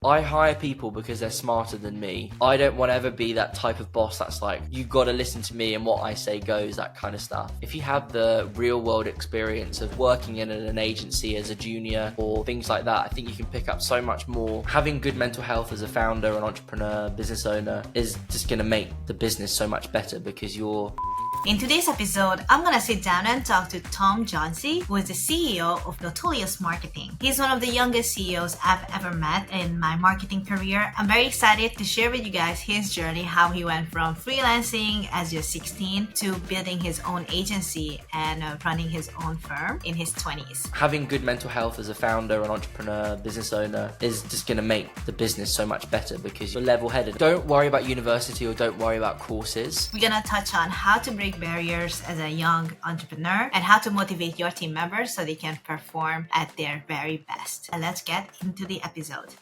I hire people because they're smarter than me. I don't want to ever be that type of boss that's like, you got to listen to me and what I say goes, that kind of stuff. If you have the real world experience of working in an agency as a junior or things like that, I think you can pick up so much more. Having good mental health as a founder, an entrepreneur, business owner is just going to make the business so much better because you're... In today's episode, I'm going to sit down and talk to Tom Jauncey, who is the CEO of Nautilus Marketing. He's one of the youngest CEOs I've ever met in my marketing career. I'm very excited to share with you guys his journey, how he went from freelancing as just 16 to building his own agency and running his own firm in his 20s. Having good mental health as a founder, an entrepreneur, business owner is just going to make the business so much better because you're level-headed. Don't worry about university or don't worry about courses. We're going to touch on how to break barriers as a young entrepreneur and how to motivate your team members so they can perform at their very best. And let's get into the episode.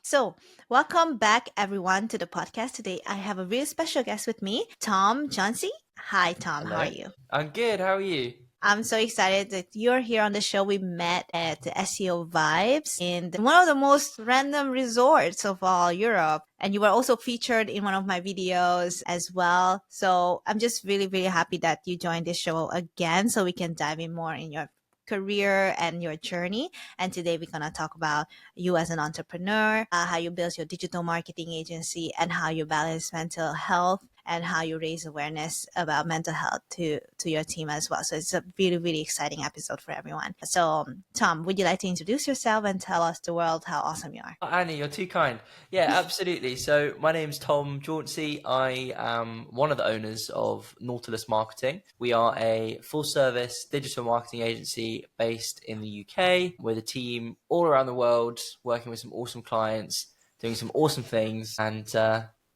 So, welcome back everyone to the podcast. Today I have a really special guest with me, Tom Jauncey. Hi Tom, Hello. How are you? I'm good, how are you? I'm so excited that you're here on the show. We met at the SEO Vibes in one of the most random resorts of all Europe. And you were also featured in one of my videos as well. So I'm just really, really happy that you joined this show again so we can dive in more in your career and your journey. And today we're going to talk about you as an entrepreneur, how you build your digital marketing agency and how you balance mental health and how you raise awareness about mental health to your team as well. So it's a really, really exciting episode for everyone. So Tom, would you like to introduce yourself and tell us the world how awesome you are? Annie, you're too kind. Yeah, absolutely. So my name's Tom Jauncey. I am one of the owners of Nautilus Marketing. We are a full-service digital marketing agency based in the UK with a team all around the world, working with some awesome clients, doing some awesome things. And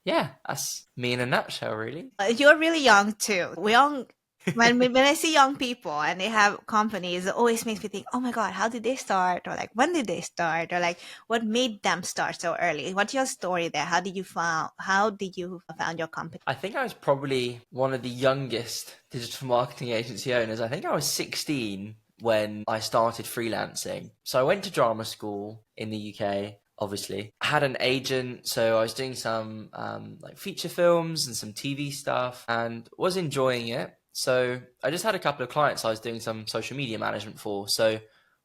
yeah, that's me in a nutshell, really. You're really young too. When I see young people and they have companies, it always makes me think, oh my God, how did they start? Or like, when did they start? Or like, what made them start so early? What's your story there? How did you found your company? I think I was probably one of the youngest digital marketing agency owners. I think I was 16 when I started freelancing. So I went to drama school in the UK. Obviously, I had an agent, so I was doing some like feature films and some TV stuff and was enjoying it. So I just had a couple of clients I was doing some social media management for. So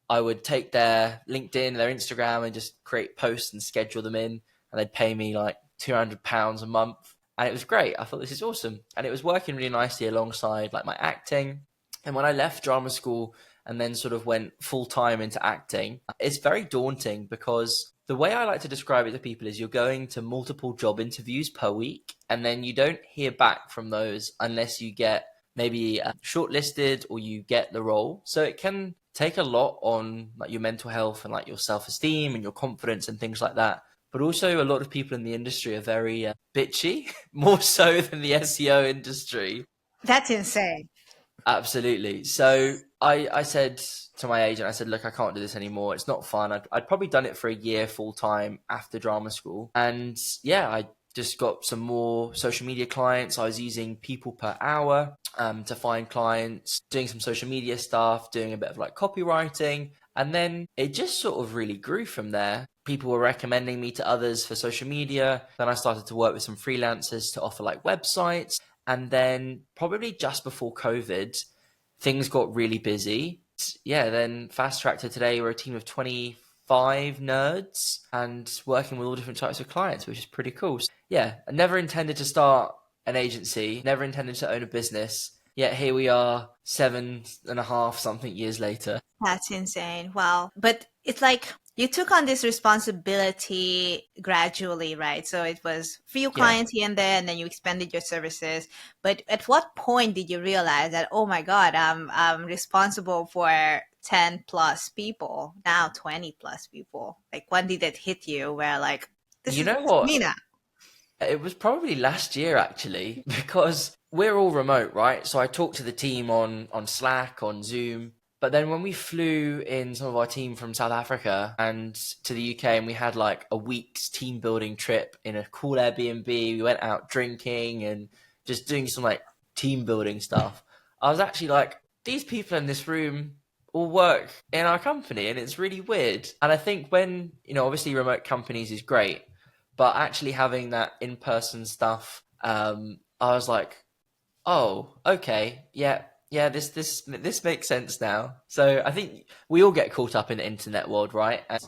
I would take their LinkedIn, their Instagram and just create posts and schedule them in, and they'd pay me like £200 a month. And it was great. I thought, this is awesome. And it was working really nicely alongside like my acting. And when I left drama school and then sort of went full time into acting, it's very daunting because the way I like to describe it to people is you're going to multiple job interviews per week and then you don't hear back from those unless you get maybe shortlisted or you get the role. So it can take a lot on like your mental health and like your self-esteem and your confidence and things like that. But also a lot of people in the industry are very bitchy, more so than the SEO industry. That's insane. Absolutely. So I said to my agent, I said, look, I can't do this anymore. It's not fun. I'd probably done it for a year full time after drama school. And yeah, I just got some more social media clients. I was using people per hour to find clients, doing some social media stuff, doing a bit of like copywriting. And then it just sort of really grew from there. People were recommending me to others for social media. Then I started to work with some freelancers to offer like websites. And then probably just before COVID, things got really busy. Yeah, then fast track to today, we're a team of 25 nerds and working with all different types of clients, which is pretty cool. So, yeah, I never intended to start an agency, never intended to own a business. Yet here we are 7.5 something years later. That's insane. Wow. But it's like you took on this responsibility gradually, right? So it was few clients here and there, and then you expanded your services. But at what point did you realize that, oh my God, I'm responsible for 10 plus people, now 20 plus people? Like, when did it hit you where like, this is me now? It was probably last year actually, because we're all remote, right? So I talked to the team on Slack, on Zoom. But then when we flew in some of our team from South Africa and to the UK, and we had like a week's team building trip in a cool Airbnb, we went out drinking and just doing some like team building stuff. I was actually like, these people in this room all work in our company, and it's really weird. And I think when, obviously remote companies is great, but actually having that in-person stuff, I was like, oh, okay, yeah, this makes sense now. So I think we all get caught up in the internet world, right? And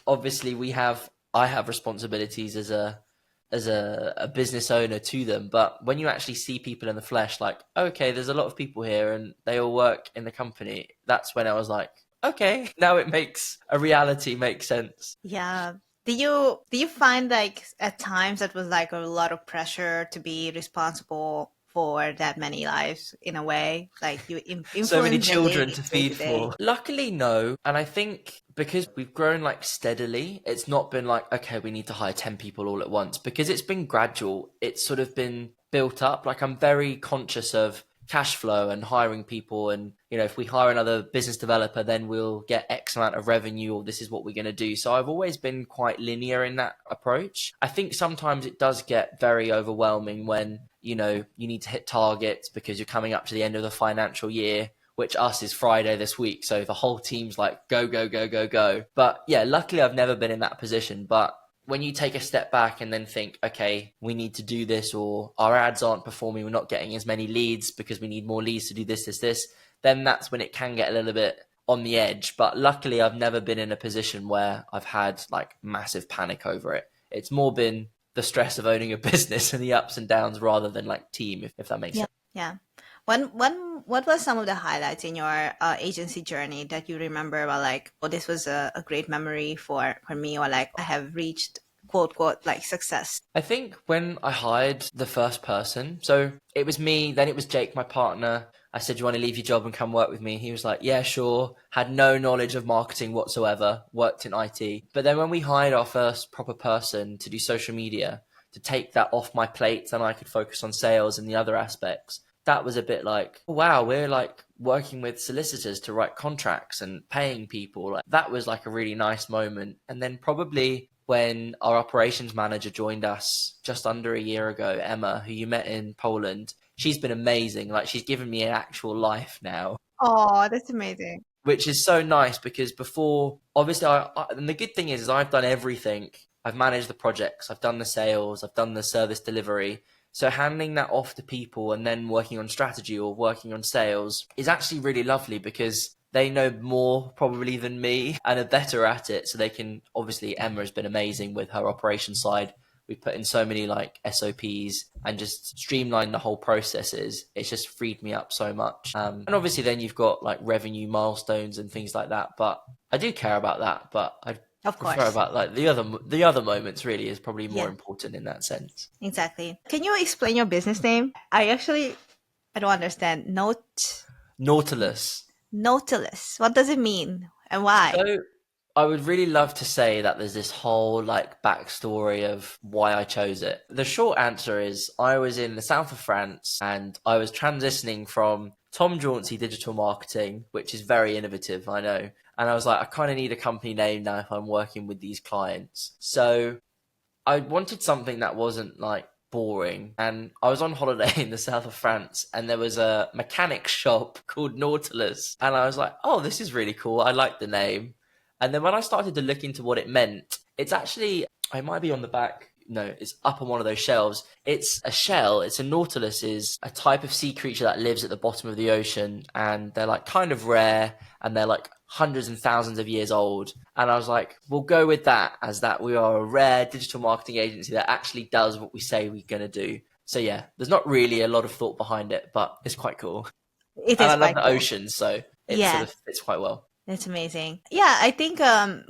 obviously I have responsibilities as a business owner to them, but when you actually see people in the flesh, like, okay, there's a lot of people here and they all work in the company, that's when I was like, okay, now it makes a reality make sense. Yeah. Do you find like at times that was like a lot of pressure to be responsible for that many lives in a way? Like you So many influence their children day to day feed to day. for. Luckily, no. And I think because we've grown like steadily, it's not been like, okay, we need to hire 10 people all at once. Because it's been gradual. It's sort of been built up. Like I'm very conscious of cash flow and hiring people. And, if we hire another business developer, then we'll get X amount of revenue, or this is what we're going to do. So I've always been quite linear in that approach. I think sometimes it does get very overwhelming when, you need to hit targets because you're coming up to the end of the financial year, which us is Friday this week. So the whole team's like, go, go, go, go, go. But yeah, luckily I've never been in that position. But when you take a step back and then think, okay, we need to do this, or our ads aren't performing, we're not getting as many leads because we need more leads to do this, then that's when it can get a little bit on the edge. But luckily I've never been in a position where I've had like massive panic over it. It's more been the stress of owning a business and the ups and downs rather than like team, if that makes Yeah. sense. Yeah. What was some of the highlights in your agency journey that you remember about like, oh, this was a great memory for me, or like I have reached quote quote like success? I think when I hired the first person, so it was me, then it was Jake, my partner. I said, you want to leave your job and come work with me? He was like, yeah, sure. Had no knowledge of marketing whatsoever, worked in IT. But then when we hired our first proper person to do social media, to take that off my plate, and I could focus on sales and the other aspects, that was a bit like, wow, we're like working with solicitors to write contracts and paying people. Like, that was like a really nice moment. And then probably when our operations manager joined us just under a year ago, Emma, who you met in Poland, she's been amazing. Like, she's given me an actual life now, Oh, that's amazing. which is so nice because before, obviously, and the good thing is I've done everything. I've managed the projects, I've done the sales, I've done the service delivery. So handing that off to people and then working on strategy or working on sales is actually really lovely because they know more probably than me and are better at it. So they can, obviously, Emma has been amazing with her operation side. We put in so many like SOPs and just streamlined the whole processes. It's just freed me up so much. And obviously then you've got like revenue milestones and things like that. But I do care about that, but I Of prefer course. about like the other moments really is probably more Yeah, important in that sense. exactly. Can you explain your business name? I don't understand. Nautilus. Nautilus. What does it mean and why? So I would really love to say that there's this whole like backstory of why I chose it. The short answer is I was in the south of France and I was transitioning from Jauncey digital marketing, which is very innovative, I know. And I was like, I kind of need a company name now if I'm working with these clients. So I wanted something that wasn't like boring. And I was on holiday in the south of France and there was a mechanic shop called Nautilus. And I was like, oh, this is really cool. I like the name. And then when I started to look into what it meant, it's actually, I might be on the back. No, it's up on one of those shelves. It's a shell. It's a nautilus is a type of sea creature that lives at the bottom of the ocean and they're like kind of rare and they're like hundreds and thousands of years old. And I was like, we'll go with that as that we are a rare digital marketing agency that actually does what we say we're going to do. So yeah, there's not really a lot of thought behind it, but it's quite cool. It And is I love quite the cool. ocean, so it sort Yeah. of fits quite well. That's amazing. Yeah, I think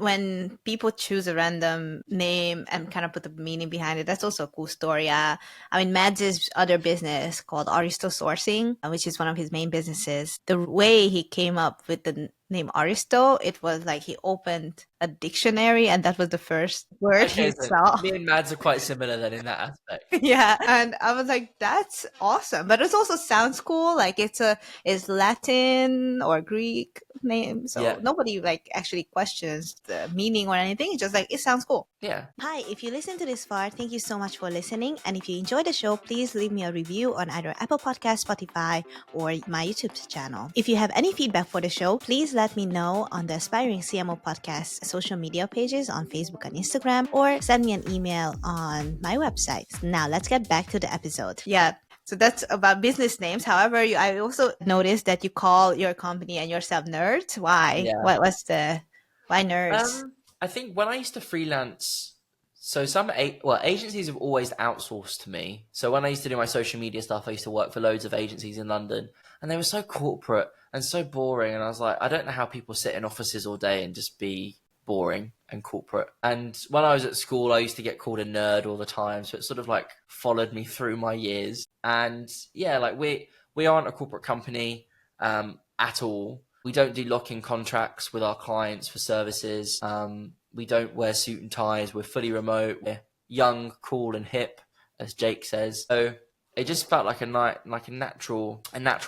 when people choose a random name and kind of put the meaning behind it, that's also a cool story. I mean, Mads' other business called Aristo Sourcing, which is one of his main businesses. The way he came up with the name Aristo, it was like he opened a dictionary and that was the first word he Okay, so saw. me and Mads are quite similar then in that aspect. Yeah, and I was like, that's awesome. But it also sounds cool. Like it's Latin or Greek name, Yeah, so nobody like actually questions the meaning or anything. It's just like it sounds cool. yeah. Hi, if you listen to this far, thank you so much for listening. And if you enjoyed the show, please leave me a review on either Apple Podcast, Spotify, or my YouTube channel. If you have any feedback for the show, please let me know on the Aspiring CMO Podcast social media pages on Facebook and Instagram, or send me an email on my website. Now, let's get back to the episode. Yeah. So that's about business names. However, I also noticed that you call your company and yourself nerds. Why? Yeah. Why nerds? I think when I used to freelance, so agencies have always outsourced to me. So when I used to do my social media stuff, I used to work for loads of agencies in London, and they were so corporate and so boring. And I was like, I don't know how people sit in offices all day and just be boring and corporate. And when I was at school, I used to get called a nerd all the time. So it sort of like followed me through my years. And yeah, like we aren't a corporate company at all. We don't do lock-in contracts with our clients for services. We don't wear suit and ties. We're fully remote. We're young, cool, and hip, as Jake says. So it just felt like a natural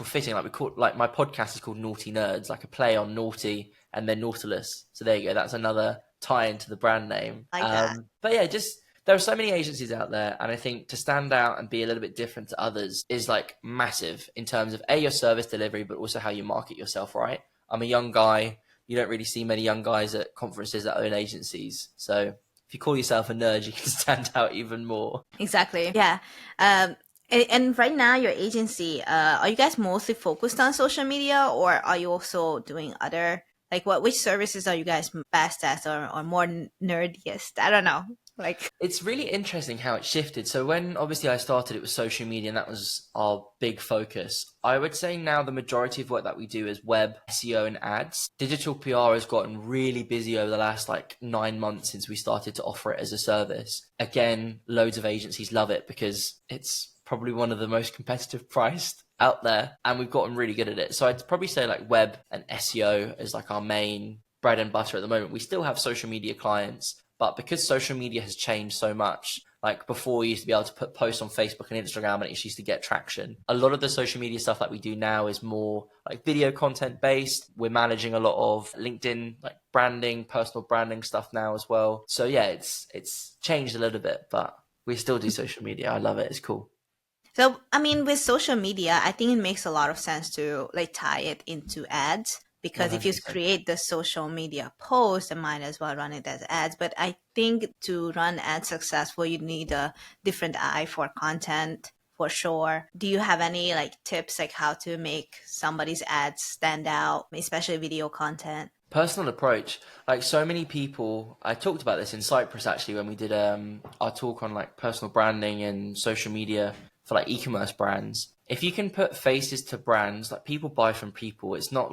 fitting. Like my podcast is called Naughty Nerds, like a play on naughty and then Nautilus. So there you go. That's another tie into the brand name. Like that. But yeah, just there are so many agencies out there, and I think to stand out and be a little bit different to others is like massive in terms of your service delivery, but also how you market yourself, right? I'm a young guy. You don't really see many young guys at conferences that own agencies. So if you call yourself a nerd, you can stand out even more. Exactly. Yeah. And right now, your agency, are you guys mostly focused on social media, or are you also doing other, like which services are you guys best at, or more nerdiest? I don't know. Like, it's really interesting how it shifted. So when obviously I started, it was social media, and that was our big focus. I would say now the majority of work that we do is web, SEO, and ads. Digital PR has gotten really busy over the last 9 months since we started to offer it as a service. Again, loads of agencies love it because it's probably one of the most competitive priced out there, and we've gotten really good at it. So I'd probably say web and SEO is our main bread and butter at the moment. We still have social media clients, but because social media has changed so much, like before we used to be able to put posts on Facebook and Instagram and it used to get traction. A lot of the social media stuff that we do now is more video content based. We're managing a lot of LinkedIn, branding, personal branding stuff now as well. So yeah, it's changed a little bit, but we still do social media. I love it. It's cool. So, I mean, with social media, I think it makes a lot of sense to tie it into ads. Because if you 100%. create the social media post, I might as well run it as ads. But I think to run ads successful, you need a different eye for content, for sure. Do you have any tips how to make somebody's ads stand out, especially video content? Personal approach. So many people, I talked about this in Cyprus actually when we did our talk on personal branding and social media for e-commerce brands. If you can put faces to brands, people buy from people, it's not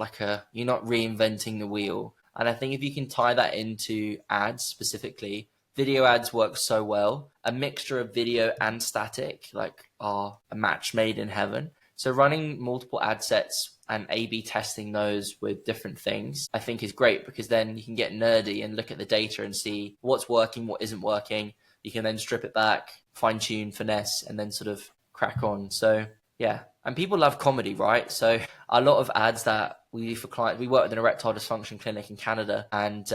you're not reinventing the wheel. And I think if you can tie that into ads specifically, video ads work so well. A mixture of video and static are a match made in heaven. So running multiple ad sets and A/B testing those with different things, I think is great, because then you can get nerdy and look at the data and see what's working, what isn't working. You can then strip it back, fine tune, finesse, and then sort of crack on. So yeah. And people love comedy, right? So a lot of ads that we do for clients, we work with an erectile dysfunction clinic in Canada, and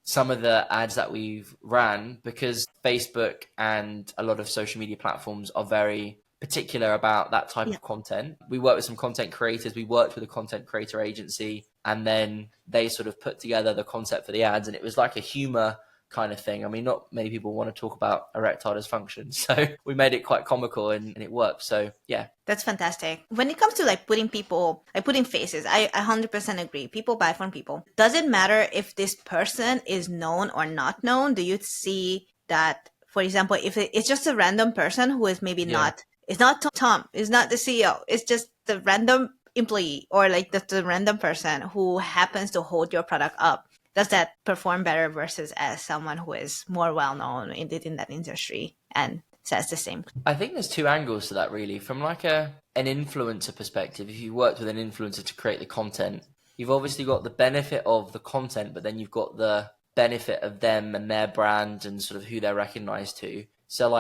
some of the ads that we've ran, because Facebook and a lot of social media platforms are very particular about that type of content. We work with some content creators. We worked with a content creator agency, and then they sort of put together the concept for the ads, and it was like a humor kind of thing. I mean, not many people want to talk about erectile dysfunction, so we made it quite comical, and it worked. So yeah, that's fantastic. When it comes to putting people, putting faces, I 100% agree. People buy from people. Does it matter if this person is known or not known? Do you see that, for example, if it's just a random person who is maybe not, it's not Tom, it's not the CEO, it's just the random employee, or the random person who happens to hold your product up? Does that perform better versus as someone who is more well-known in that industry and says the same? I think there's two angles to that, really. From an influencer perspective, if you worked with an influencer to create the content, you've obviously got the benefit of the content, but then you've got the benefit of them and their brand and sort of who they're recognized to. So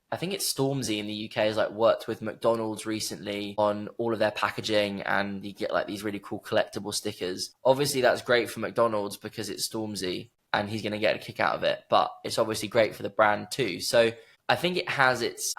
I think it's Stormzy in the UK has worked with McDonald's recently on all of their packaging, and you get these really cool collectible stickers. Obviously that's great for McDonald's because it's Stormzy and he's going to get a kick out of it, but it's obviously great for the brand too. So I think it has its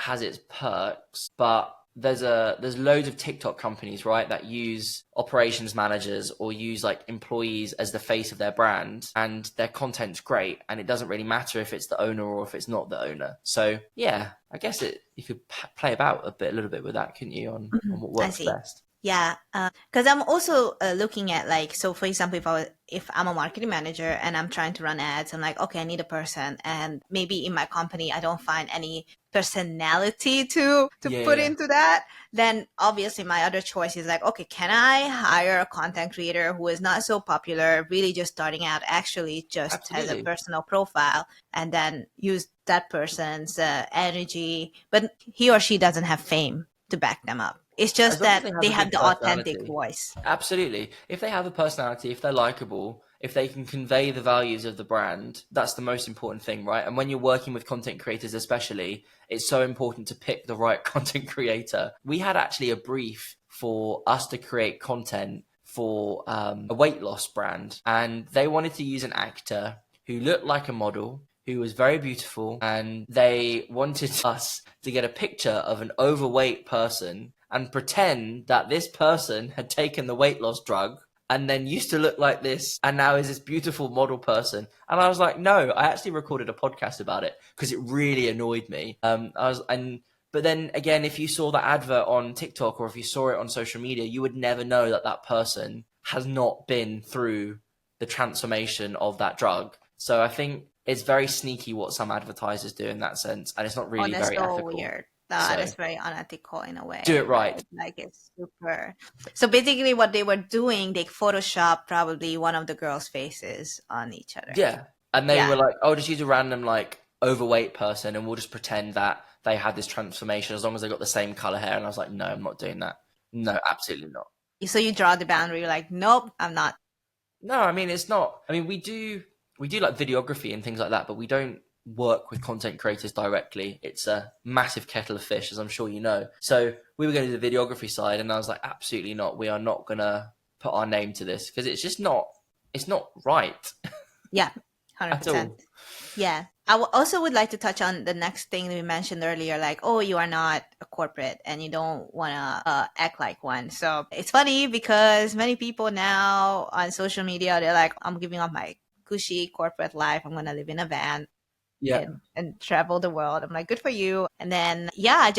perks, but there's loads of TikTok companies, right, that use operations managers or use like employees as the face of their brand, and their content's great, and it doesn't really matter if it's the owner or if it's not the owner. So yeah, I guess you could play about a little bit with that, couldn't you, on what I works see. best. Yeah, because I'm also looking at like, so for example, if I'm a marketing manager and I'm trying to run ads, I'm like, okay, I need a person, and maybe in my company I don't find any personality to put Yeah, into that. Then obviously my other choice is like, okay, can I hire a content creator who is not so popular, really just starting out, actually just has a absolutely. personal profile, and then use that person's energy, but he or she doesn't have fame to back them up. It's As just long as that they have they a have good the authentic personality. voice. Absolutely. If they have a personality, if they're likable, if they can convey the values of the brand, that's the most important thing, right? And when you're working with content creators, especially, it's so important to pick the right content creator. We had actually a brief for us to create content for a weight loss brand, and they wanted to use an actor who looked like a model, who was very beautiful, and they wanted us to get a picture of an overweight person and pretend that this person had taken the weight loss drug and then used to look like this and now is this beautiful model person. And I was like, no, I actually recorded a podcast about it because it really annoyed me. But then again, if you saw that advert on TikTok or if you saw it on social media, you would never know that that person has not been through the transformation of that drug. So I think it's very sneaky what some advertisers do in that sense, and it's not Oh, really that's very so ethical. weird. So That's very unethical in a do way, it right. right? Like it's super. So basically, what they were doing, they Photoshop probably one of the girls' faces on each other. Yeah. And they Yeah. were like, oh, just use a random like overweight person and we'll just pretend that they had this transformation as long as they got the same color hair. And I was like, no, I'm not doing that. No, absolutely not. So you draw the boundary, like, nope, I'm not. No, I mean, it's not. I mean, we do like videography and things like that, but we don't work with content creators directly. It's a massive kettle of fish, as I'm sure you know. So we were going to do the videography side, and I was like, absolutely not. We are not going to put our name to this because it's just not. It's not right Yeah, at 100%. all. Yeah. I also would like to touch on the next thing we mentioned earlier, like, oh, you are not a corporate and you don't want to act like one. So it's funny because many people now on social media, they're like, I'm giving up my cushy corporate life. I'm going to live in a van Yeah. and travel the world. I'm like, good for you. And then, yeah, I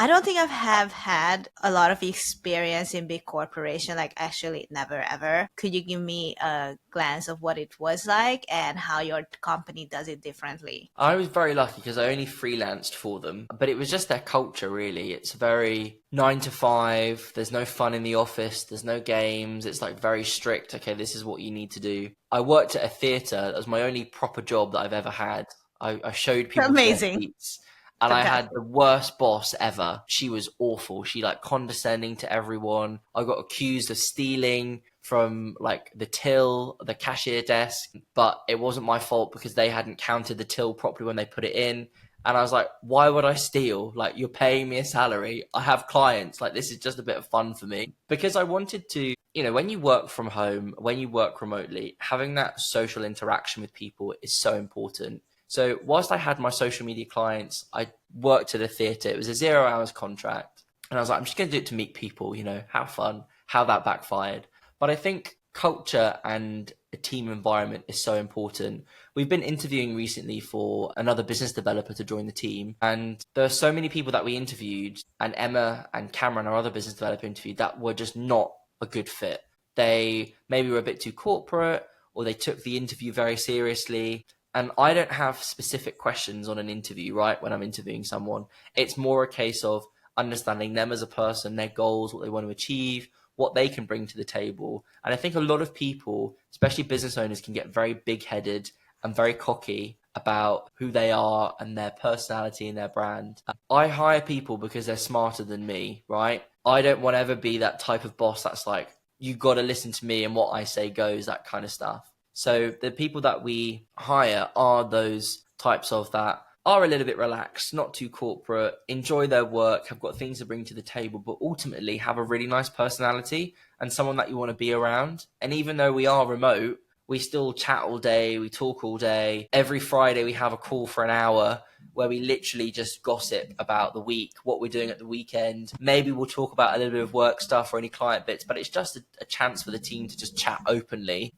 don't think I have had a lot of experience in big corporation, like actually never ever. Could you give me a glance of what it was like and how your company does it differently? I was very lucky because I only freelanced for them, but it was just their culture, really. It's very 9 to 5. There's no fun in the office. There's no games. It's like very strict. Okay, this is what you need to do. I worked at a theater. That was my only proper job that I've ever had. I showed people to their Amazing. seats. And I had Fantastic. the worst boss ever. She was awful. She like condescending to everyone. I got accused of stealing from like the till, the cashier desk, but it wasn't my fault because they hadn't counted the till properly when they put it in. And I was like, why would I steal? Like, you're paying me a salary. I have clients. Like, this is just a bit of fun for me. Because I wanted to, when you work from home, when you work remotely, having that social interaction with people is so important. So whilst I had my social media clients, I worked at a theatre. It was a 0 hours contract. And I was like, I'm just going to do it to meet people, have fun, how that backfired. But I think culture and a team environment is so important. We've been interviewing recently for another business developer to join the team. And there are so many people that we interviewed, and Emma and Cameron, our other business developer, interviewed that were just not a good fit. They maybe were a bit too corporate, or they took the interview very seriously. And I don't have specific questions on an interview, right? When I'm interviewing someone, it's more a case of understanding them as a person, their goals, what they want to achieve, what they can bring to the table. And I think a lot of people, especially business owners, can get very big headed and very cocky about who they are and their personality and their brand. I hire people because they're smarter than me, right? I don't want to ever be that type of boss that's like, you got to listen to me and what I say goes, that kind of stuff. So the people that we hire are those types of that are a little bit relaxed, not too corporate, enjoy their work, have got things to bring to the table, but ultimately have a really nice personality and someone that you want to be around. And even though we are remote, we still chat all day, we talk all day. Every Friday we have a call for an hour where we literally just gossip about the week, what we're doing at the weekend. Maybe we'll talk about a little bit of work stuff or any client bits, but it's just a chance for the team to just chat openly,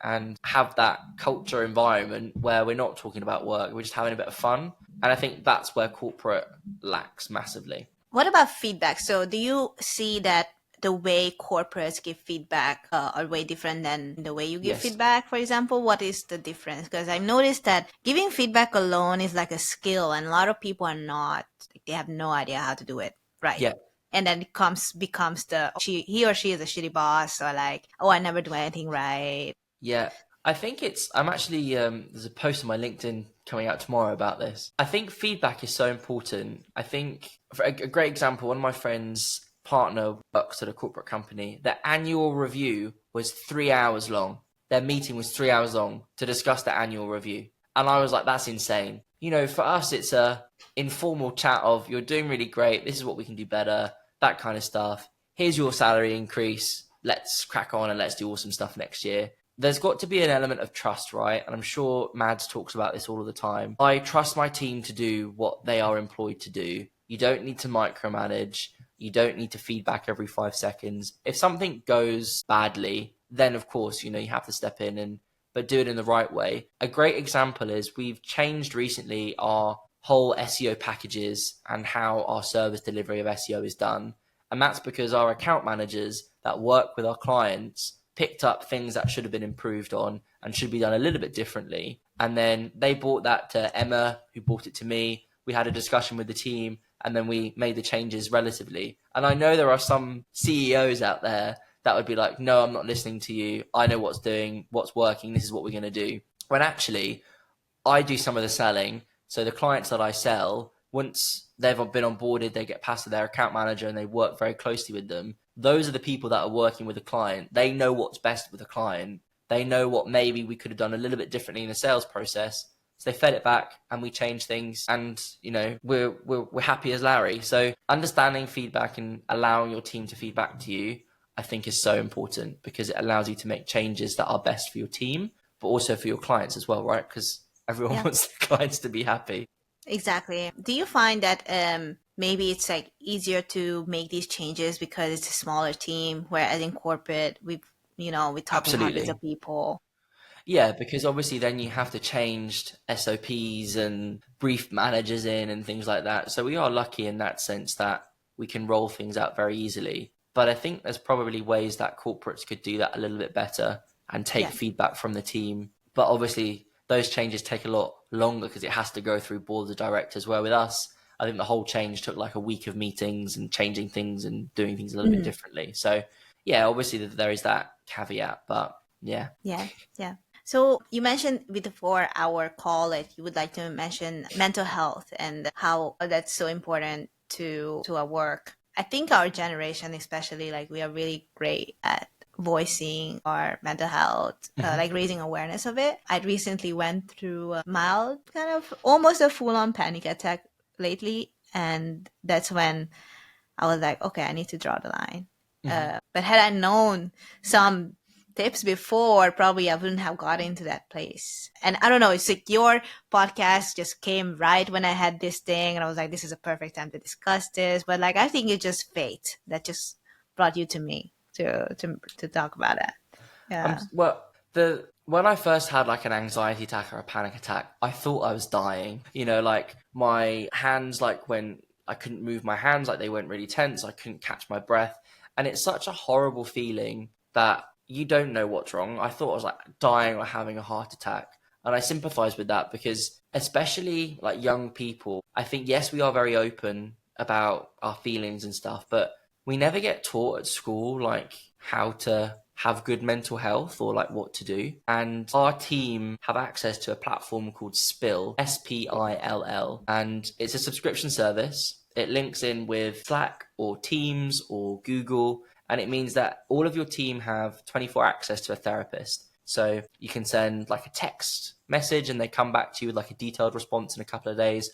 and have that culture environment where we're not talking about work, we're just having a bit of fun. And I think that's where corporate lacks massively. What about feedback? So do you see that the way corporates give feedback are way different than the way you give Yes. feedback, for example? What is the difference? Because I've noticed that giving feedback alone is like a skill, and a lot of people are not, they have no idea how to do it right. Yeah. And then it becomes he or she is a shitty boss, or like, oh, I never do anything right. Yeah. I think I'm actually, there's a post on my LinkedIn coming out tomorrow about this. I think feedback is so important. I think, for a great example, one of my friends' partner works at a corporate company. Their annual review was 3 hours long. Their meeting was 3 hours long to discuss the annual review. And I was like, that's insane. For us, it's a informal chat of, you're doing really great. This is what we can do better. That kind of stuff. Here's your salary increase. Let's crack on and let's do awesome stuff next year. There's got to be an element of trust, right? And I'm sure Mads talks about this all of the time. I trust my team to do what they are employed to do. You don't need to micromanage. You don't need to feedback every 5 seconds. If something goes badly, then of course, you have to step in but do it in the right way. A great example is we've changed recently our whole SEO packages and how our service delivery of SEO is done. And that's because our account managers that work with our clients picked up things that should have been improved on and should be done a little bit differently. And then they brought that to Emma, who brought it to me. We had a discussion with the team, and then we made the changes relatively. And I know there are some CEOs out there that would be like, no, I'm not listening to you. I know what's working. This is what we're going to do. When actually, I do some of the selling. So the clients that I sell, once they've been onboarded, they get past to their account manager and they work very closely with them. Those are the people that are working with the client. They know what's best with the client. They know what maybe we could have done a little bit differently in the sales process. So they fed it back and we changed things, and we're happy as Larry. So understanding feedback and allowing your team to feed back to you, I think, is so important, because it allows you to make changes that are best for your team, but also for your clients as well, right? Because everyone wants their clients to be happy. Exactly. Do you find that maybe it's like easier to make these changes because it's a smaller team, whereas in corporate we talk to hundreds of people? Yeah, because obviously then you have to change SOPs and brief managers in and things like that. So we are lucky in that sense that we can roll things out very easily. But I think there's probably ways that corporates could do that a little bit better and take feedback from the team. But obviously those changes take a lot longer because it has to go through boards of directors, where with us, I think the whole change took like a week of meetings and changing things and doing things a little bit differently. So yeah, obviously there is that caveat, but yeah. So you mentioned before our call that you would like to mention mental health and how that's so important to our work. I think our generation, especially, like, we are really great at voicing our mental health, like raising awareness of it. I recently went through a mild, kind of almost a full-on panic attack lately, and that's when I was like, okay, I need to draw the line. But had I known some tips before, probably I wouldn't have got into that place. And I don't know, it's like your podcast just came right when I had this thing, and I was like, this is a perfect time to discuss this. But like, I think it's just fate that just brought you to me to talk about it. Yeah. When I first had like an anxiety attack or a panic attack, I thought I was dying. Like my hands, like when I couldn't move my hands, like they weren't really tense. I couldn't catch my breath. And it's such a horrible feeling that you don't know what's wrong. I thought I was like dying or having a heart attack. And I sympathize with that, because especially like young people, I think, yes, we are very open about our feelings and stuff, but we never get taught at school like how to have good mental health or like what to do. And our team have access to a platform called Spill, Spill, and it's a subscription service. It links in with Slack or Teams or Google, and it means that all of your team have 24 access to a therapist. So you can send like a text message and they come back to you with like a detailed response in a couple of days,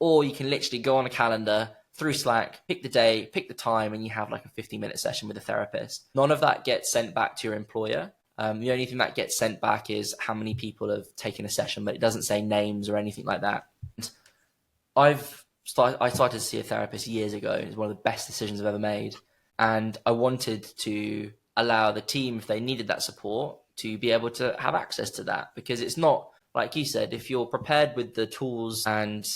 or you can literally go on a calendar through Slack, pick the day, pick the time, and you have like a 50-minute session with a therapist. None of that gets sent back to your employer. The only thing that gets sent back is how many people have taken a session, but it doesn't say names or anything like that. I started to see a therapist years ago. It was one of the best decisions I've ever made. And I wanted to allow the team, if they needed that support, to be able to have access to that. Because it's not, like you said, if you're prepared with the tools and,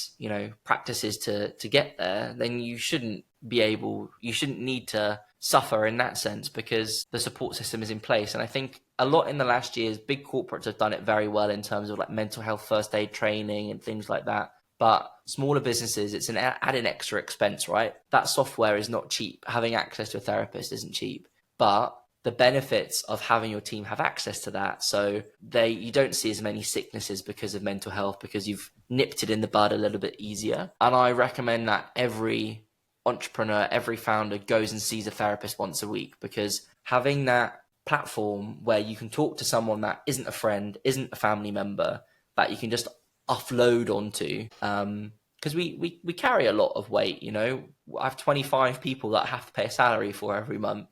practices to get there, then you shouldn't need to suffer in that sense, because the support system is in place. And I think a lot in the last years, big corporates have done it very well in terms of like mental health first aid training and things like that. But smaller businesses, it's an added extra expense, right? That software is not cheap. Having access to a therapist isn't cheap. But the benefits of having your team have access to that, so you don't see as many sicknesses because of mental health, because you've nipped it in the bud a little bit easier. And I recommend that every entrepreneur, every founder goes and sees a therapist once a week, because having that platform where you can talk to someone that isn't a friend, isn't a family member, that you can just offload onto, because we carry a lot of weight. I have 25 people that I have to pay a salary for every month.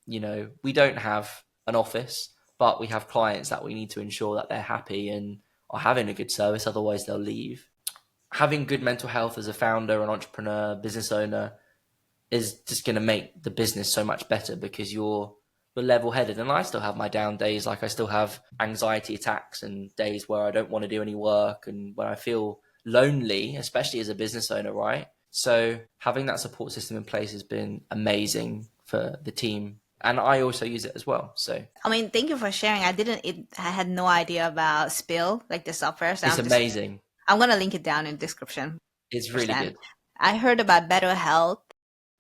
We don't have an office, but we have clients that we need to ensure that they're happy and are having a good service, otherwise they'll leave. Having good mental health as a founder, an entrepreneur, business owner is just going to make the business so much better, because you're level-headed. And I still have my down days. Like, I still have anxiety attacks and days where I don't want to do any work and when I feel lonely, especially as a business owner, right? So having that support system in place has been amazing for the team. And I also use it as well. So thank you for sharing. I had no idea about Spill, like the software. So it's amazing. I'm gonna link it down in the description. It's really good. I heard about Better Health.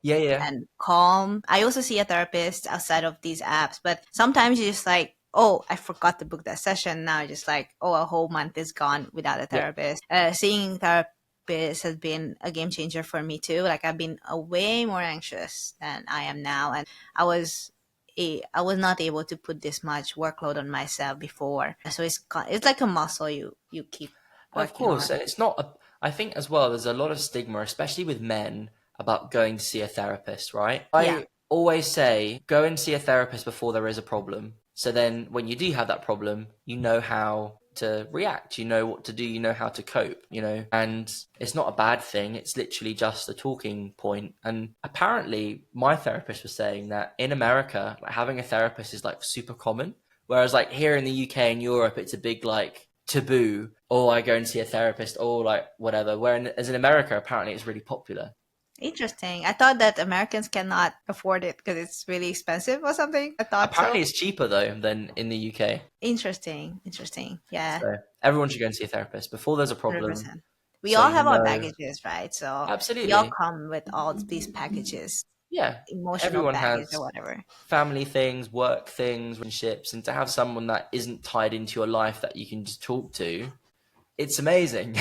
Yeah. And Calm. I also see a therapist outside of these apps, but sometimes you're just like, oh, I forgot to book that session. Now just like, oh, a whole month is gone without a therapist. Seeing therapists has been a game changer for me too. Like, I've been way more anxious than I am now, and I was not able to put this much workload on myself before. So it's like a muscle you keep working Of course, on. and it's not. I think as well, there's a lot of stigma, especially with men, about going to see a therapist, right? I always say, go and see a therapist before there is a problem. So then when you do have that problem, you know how to react, you know what to do, you know how to cope, and it's not a bad thing. It's literally just a talking point. And apparently my therapist was saying that in America, like, having a therapist is like super common. Whereas like here in the UK and Europe, it's a big like taboo. Oh, I go and see a therapist, or like whatever. Whereas in America, apparently it's really popular. Interesting. I thought that Americans cannot afford it because it's really expensive or something. I thought Apparently so. it's cheaper though than in the UK. Interesting. Yeah. So everyone should go and see a therapist before there's a problem. 100%. We So all have our baggages, right? So we all Absolutely. come with all these packages, Yeah. emotional Everyone baggage or has whatever. family things, work things, relationships, and to have someone that isn't tied into your life that you can just talk to, it's amazing.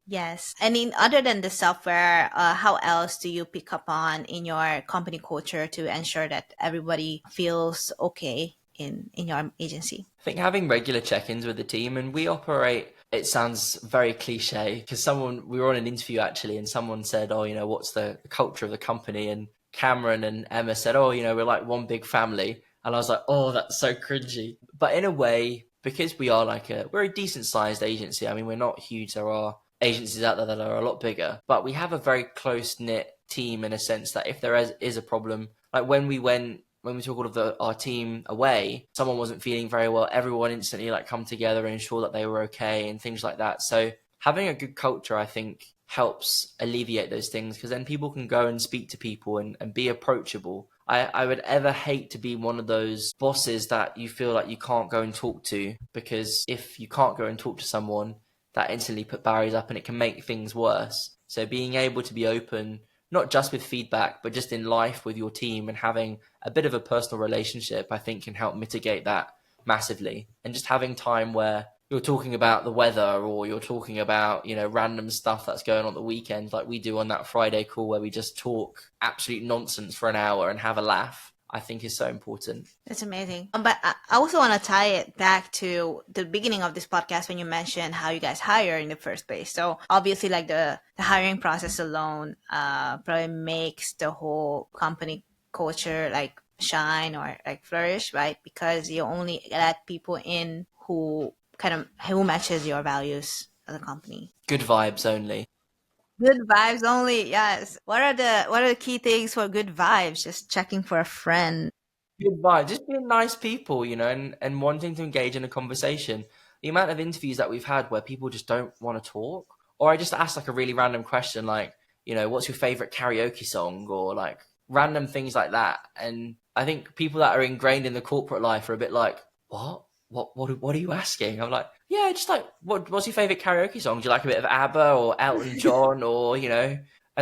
Yes. And other than the software, how else do you pick up on in your company culture to ensure that everybody feels okay in your agency? I think having regular check-ins with the team, and we operate, it sounds very cliche, because we were on an interview actually, and someone said, oh, what's the culture of the company? And Cameron and Emma said, oh, we're like one big family. And I was like, oh, that's so cringy. But in a way, because we are we're a decent sized agency. I mean, we're not huge. There are agencies out there that are a lot bigger, but we have a very close knit team in a sense that if there is a problem, like when we took all of our team away, someone wasn't feeling very well, everyone instantly come together and ensure that they were okay and things like that. So having a good culture, I think, helps alleviate those things, because then people can go and speak to people and be approachable. I would ever hate to be one of those bosses that you feel like you can't go and talk to, because if you can't go and talk to someone, that instantly put barriers up and it can make things worse. So being able to be open, not just with feedback, but just in life with your team and having a bit of a personal relationship, I think can help mitigate that massively. And just having time where you're talking about the weather, or you're talking about, random stuff that's going on the weekend, like we do on that Friday call where we just talk absolute nonsense for an hour and have a laugh, I think is so important. That's amazing. But I also want to tie it back to the beginning of this podcast when you mentioned how you guys hire in the first place. So obviously, like the hiring process alone probably makes the whole company culture shine or flourish, right? Because you only let people in who matches your values as a company. Good vibes only. Good vibes only. Yes. What are the key things for good vibes? Just checking for a friend. Good vibe, just being nice people, and wanting to engage in a conversation. The amount of interviews that we've had where people just don't want to talk, or I just ask like a really random question, like, what's your favorite karaoke song, or like random things like that. And I think people that are ingrained in the corporate life are a bit like, what? What are you asking? I'm like, yeah, just like, what's your favorite karaoke song? Do you like a bit of ABBA or Elton John, or And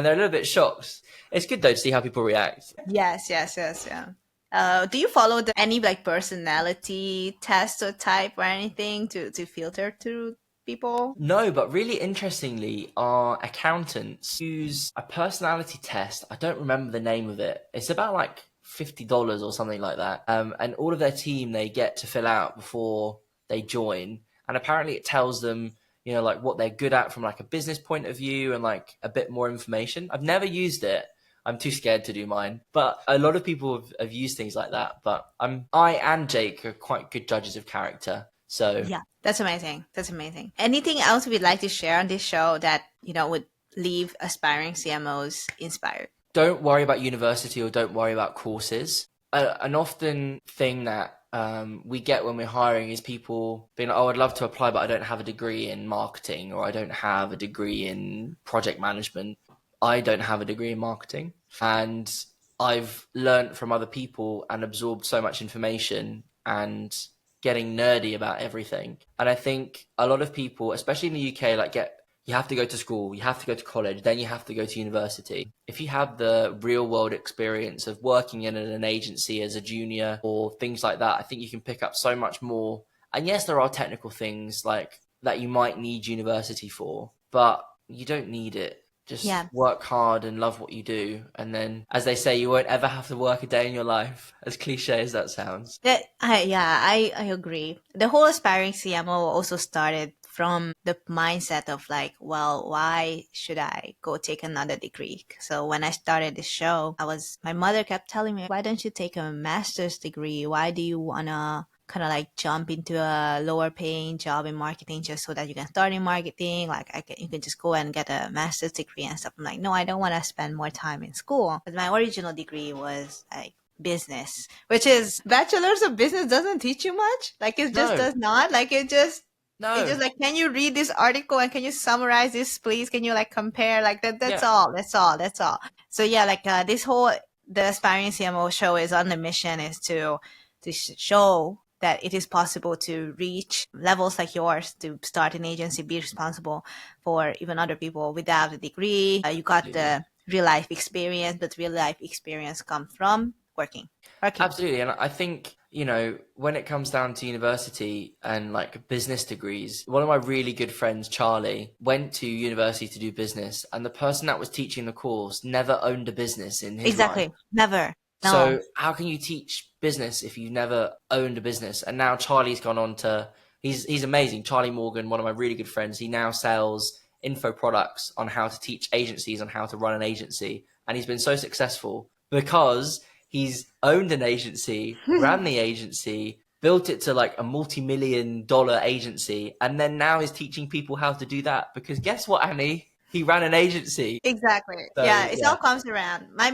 they're a little bit shocked. It's good though to see how people react. Yes, yes, yes, yeah. Do you follow any like personality test or type or anything to filter through people? No, but really interestingly, our accountants use a personality test. I don't remember the name of it. It's about like $50 or something like that. And all of their team they get to fill out before they join. And apparently it tells them, like what they're good at from like a business point of view and like a bit more information. I've never used it. I'm too scared to do mine. But a lot of people have used things like that. But I and Jake are quite good judges of character. So Yeah, that's amazing. That's amazing. Anything else we'd like to share on this show that, would leave aspiring CMOs inspired? don't worry about university or don't worry about courses. An often thing that we get when we're hiring is people being like, oh, I'd love to apply, but I don't have a degree in marketing or I don't have a degree in project management. I don't have a degree in marketing. And I've learned from other people and absorbed so much information and getting nerdy about everything. And I think a lot of people, especially in the UK, you have to go to school, you have to go to college, then you have to go to university. If you have the real world experience of working in an agency as a junior or things like that, I think you can pick up so much more. And yes, there are technical things like that you might need university for, but you don't need it. Just Yeah. work hard and love what you do. And then, as they say, you won't ever have to work a day in your life, as cliche as that sounds. I agree. The whole aspiring CMO also started from the mindset of like, well, why should I go take another degree? So when I started the show, my mother kept telling me, why don't you take a master's degree? Why do you wanna kind of like jump into a lower paying job in marketing just so that you can start in marketing? Like you can just go and get a master's degree and stuff. I'm like, no, I don't want to spend more time in school. But my original degree was like business, which is bachelor's of business doesn't teach you much. Like it just No, does not. Like it's just no. like, can you read this article and can you summarize this, please? Can you like compare like that? That's Yeah, all. That's all. That's all. So yeah, like the Aspiring CMO show is on the mission is to show that it is possible to reach levels like yours, to start an agency, be responsible for even other people without a degree. You got absolutely. the real life experience, but real life experience comes from working. Working. Absolutely. And I think, when it comes down to university and like business degrees, one of my really good friends, Charlie, went to university to do business, and the person that was teaching the course never owned a business in his life. Exactly. Never. No. So how can you teach business if you've never owned a business? And now Charlie's gone on to he's amazing. Charlie Morgan, one of my really good friends, he now sells info products on how to teach agencies on how to run an agency. And he's been so successful because he's owned an agency, ran the agency, built it to like a multi-million-dollar agency, and then now he's teaching people how to do that. Because guess what, Annie? He ran an agency. Exactly. So Yeah, it yeah. all comes around. I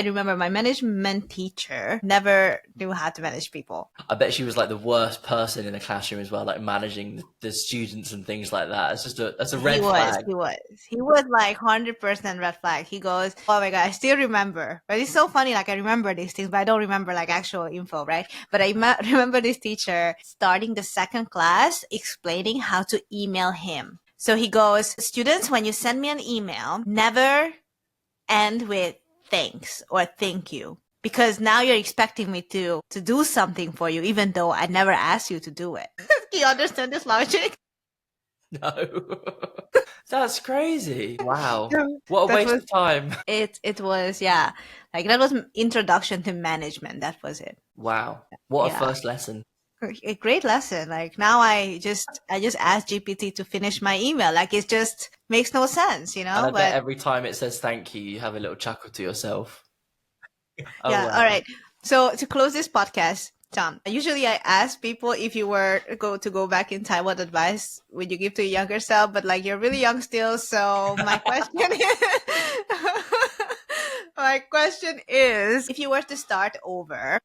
remember my management teacher never knew how to manage people. I bet she was like the worst person in the classroom as well, like managing the students and things like that. That's a He red was, flag. he was, he was like 100% red flag. He goes, oh my God, I still remember. But it's so funny. Like I remember these things, but I don't remember like actual info, right? But remember this teacher starting the second class explaining how to email him. So he goes, students, when you send me an email, never end with thanks or thank you. Because now you're expecting me to do something for you, even though I never asked you to do it. Do you understand this logic? No. That's crazy. Wow. Yeah. What a That waste was of time. it was, yeah. Like that was introduction to management. That was it. Wow. What a Yeah. first lesson. A great lesson. Like now I just ask GPT to finish my email. Like it just makes no sense, And I bet but every time it says thank you, you have a little chuckle to yourself. Oh yeah. All wow. right. So to close this podcast, Tom, usually I ask people if you were to go back in time, what advice would you give to your younger self? But like you're really young still, so my question is, my question is, if you were to start over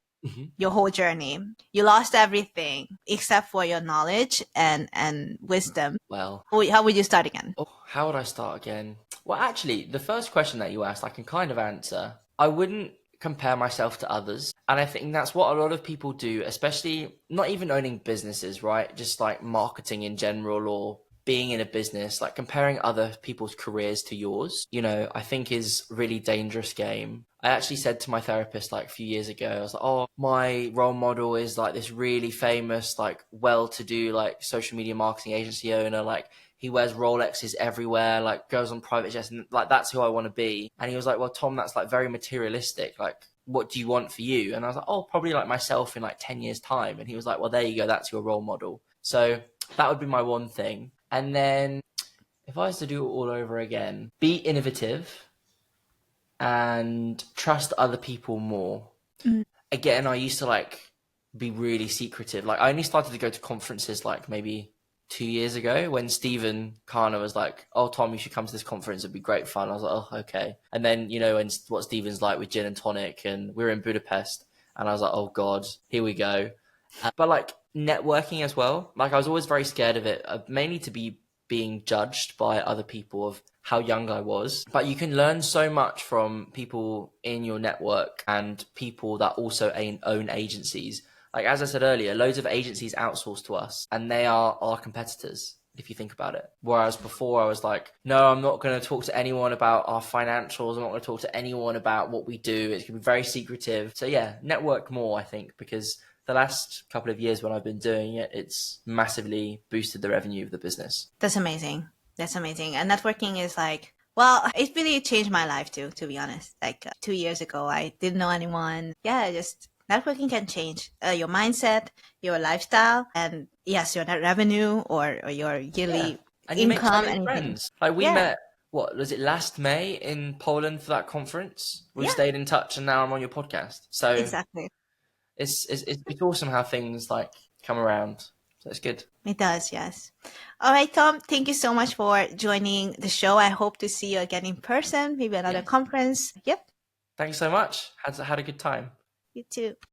your whole journey, you lost everything except for your knowledge and wisdom. Well, How would you start again? how would I start again? Well, actually, the first question that you asked, I can kind of answer. I wouldn't compare myself to others. And I think that's what a lot of people do, especially not even owning businesses, right? Just like marketing in general or being in a business, like comparing other people's careers to yours, I think is a really dangerous game. I actually said to my therapist like a few years ago, I was like, oh, my role model is like this really famous, like well-to-do, like social media marketing agency owner, like he wears Rolexes everywhere, like goes on private jets, and like that's who I want to be. And he was like, well, Tom, that's like very materialistic. Like, what do you want for you? And I was like, oh, probably like myself in like 10 years time. And he was like, well, there you go. That's your role model. So that would be my one thing. And then if I was to do it all over again, be innovative and trust other people more. Again, I used to like be really secretive. Like I only started to go to conferences like maybe 2 years ago when Stephen Karner was like, oh, Tom, you should come to this conference. It'd be great fun. I was like, oh, okay. And then, and what Stephen's like with gin and tonic, and we were in Budapest and I was like, oh God, here we go. But like networking as well. Like I was always very scared of it, mainly to be being judged by other people of how young I was. But you can learn so much from people in your network and people that also own agencies. Like, as I said earlier, loads of agencies outsource to us and they are our competitors, if you think about it. Whereas before I was like, no, I'm not going to talk to anyone about our financials. I'm not going to talk to anyone about what we do. It's going to be very secretive. So yeah, network more, I think, because the last couple of years when I've been doing it, it's massively boosted the revenue of the business. That's amazing. That's amazing. And networking is like, well, it really changed my life too, to be honest. Like 2 years ago, I didn't know anyone. Yeah, just networking can change your mindset, your lifestyle, and yes, your net revenue or your yearly and you make so income, many anything. friends. Like we met, what was it, last May in Poland for that conference? We stayed in touch, and now I'm on your podcast. So exactly. it's awesome how things like come around. So it's good. It does, yes. All right, Tom, thank you so much for joining the show. I hope to see you again in person, maybe another conference. Yep. Thanks so much. Had a good time. You too.